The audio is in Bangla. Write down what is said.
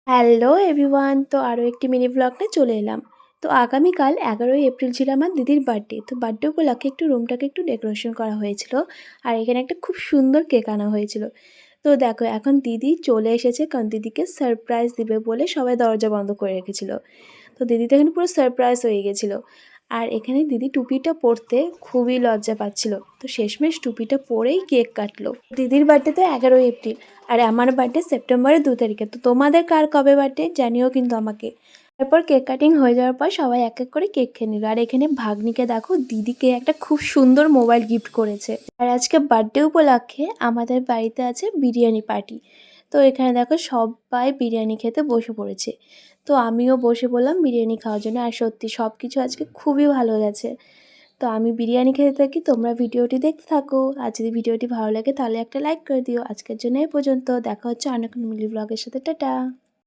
হ্যালো এভরিওয়ান, তো আরও একটি মিনি ব্লগ নিয়ে চলে এলাম। তো আগামীকাল 11ই এপ্রিল ছিল আমার দিদির বার্থডে। তো বার্থডে উপলক্ষে একটু রুমটাকে একটু ডেকোরেশন করা হয়েছিল। আর এখানে একটা খুব সুন্দর কেক আনা হয়েছিল। তো দেখো এখন দিদি চলে এসেছে, কারণ দিদিকে সারপ্রাইজ দিবে বলে সবাই দরজা বন্ধ করে রেখেছিল। তো দিদি তো এখানে পুরো সারপ্রাইজ হয়ে গেছিলো। আর এখানে দিদি টুপিটা পরতে খুবই লজ্জা পাচ্ছিল। তো শেষমেশ টুপিটা পরেই কেক কাটলো। দিদির বার্থডে তো 11ই এপ্রিল, আর আমার বার্থডে সেপ্টেম্বরের 2 তারিখে। তো তোমাদের কার কবে বার্থডে জানিও কিন্তু আমাকে। তারপর কেক কাটিং হয়ে যাওয়ার পর সবাই এক এক করে কেক খেয়ে নিল। আর এখানে ভাগ্নিকে দেখো, দিদিকে একটা খুব সুন্দর মোবাইল গিফট করেছে। আর আজকে বার্থডে উপলক্ষে আমাদের বাড়িতে আছে বিরিয়ানি পার্টি। তো এখানে দেখো সবাই বিরিয়ানি খেতে বসে পড়েছে। তো আমিও বসে পড়লাম বিরিয়ানি খাওয়ার জন্য। আর সত্যি সব কিছু আজকে খুবই ভালো গেছে। তো আমি বিরিয়ানি খেতে থাকি, তোমরা ভিডিওটি দেখতে থাকো। আর যদি ভিডিওটি ভালো লাগে তাহলে একটা লাইক করে দিও। আজকের জন্য এই পর্যন্ত, দেখা হচ্ছে অন্য কোনো মিলি ব্লগের সাথে। টাটা।